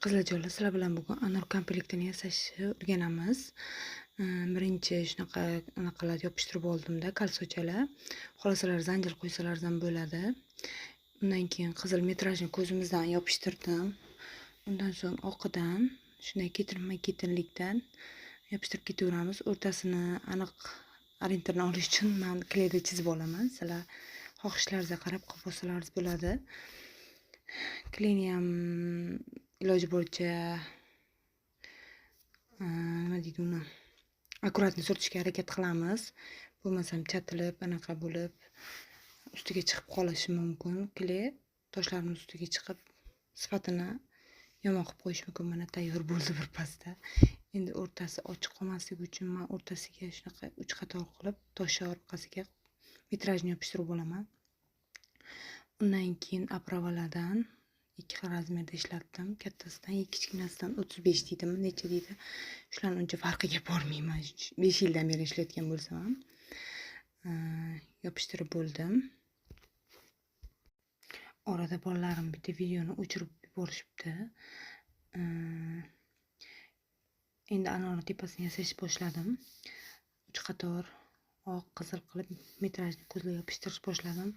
Qizlarjonlar, sizlar bilan bugun anor komplektini yasashni o'rganamiz. Birinchi shunaqa anaqalar yopishtirib oldimda, kalsochalar. Xolasalar zanjir qo'ysalar ham bo'ladi. Undan keyin qizil metrajni ko'zimizdan yopishtirdim. Undan so'ng oqidan shunday ketirma-ketinlikdan yopishtirib ketaveramiz. O'rtasini aniq orientirni olish uchun men kleyda chizib olaman. Sizlar xohishlaringizga qarab qilib olsalaringiz bo'ladi. Kleyni ham iloji bo'yicha nima deydi uni akkuratni surtishga harakat qilamiz. Bo'lmasam chatilib anaqa bo'lib ustiga chiqib qolishi mumkin. Kley toshlarning ustiga chiqib sifatini yomon qilib qo'yish mumkin. Mana tayyor bo'ldi birpasda. Endi o'rtasi ochiq qolmasligi uchun men o'rtasiga shunaqa 3 qator qilib tosh orqasiga metrajni yopishtirib olaman. Undan keyin apravaladan 2 xil razmerda ishlatdim. Kattasidan, kichkinasidan 35 deydimi, necha deydi. Shularning uncha farqiga bormayman. 5 yildan beri ishlayotgan bo'lsam ham yopishtirib bo'ldim. Orada bolalarim bitta videoni o'chirib yuborishibdi. Endi anorni tepasini yasash boshladim. 3 qator oq, qizil qilib metrajni ko'zga yopishtirish boshladim.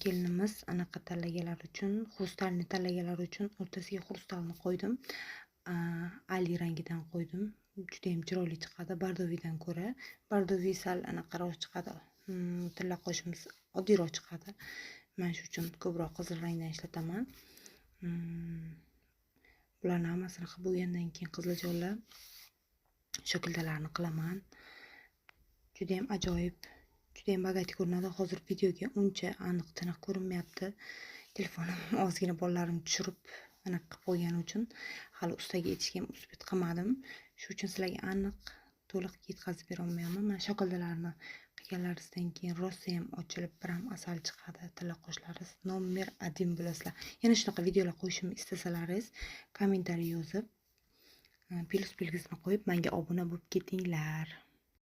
Kelinimiz anaqa tanlaganlar uchun, xrustalni tanlaganlar uchun o'rtasiga xrustalni qo'ydim. Ali rangidan qo'ydim. Juda ham chiroyli chiqadi bardovidan ko'ra. Bardovi sal anaqaroq chiqadi. Tilla qo'shimiz oddiyroq chiqadi. Men shu uchun ko'proq qizil rangdan ishlataman. Bularni hammasini qilib bo'lgandan keyin qizlarjonlar shokoldalarni qilaman. Juda ham ajoyib, juda ham bag'ati ko'rinadi. Hozir videoga uncha aniq tiniq ko'rinmayapti. Telefonim ozgina bolalarim tushirib anaqa qilib qo'ygani uchun hali ustaga yetishga ham uspet qilmadim. Shu uchun sizlarga aniq to'liq yetkazib bera olmayman. Mana shokoldalarni qilganlaringizdan keyin rosa ham ochilib, bir ham asal chiqadi. Tilla qoshlaringiz nomer 1 bo'lasizlar. Yana shunaqa videolar qo'yishimni istasalaringiz kommentariy yozib, plus belgisini qo'yib menga obuna bo'lib ketinglar.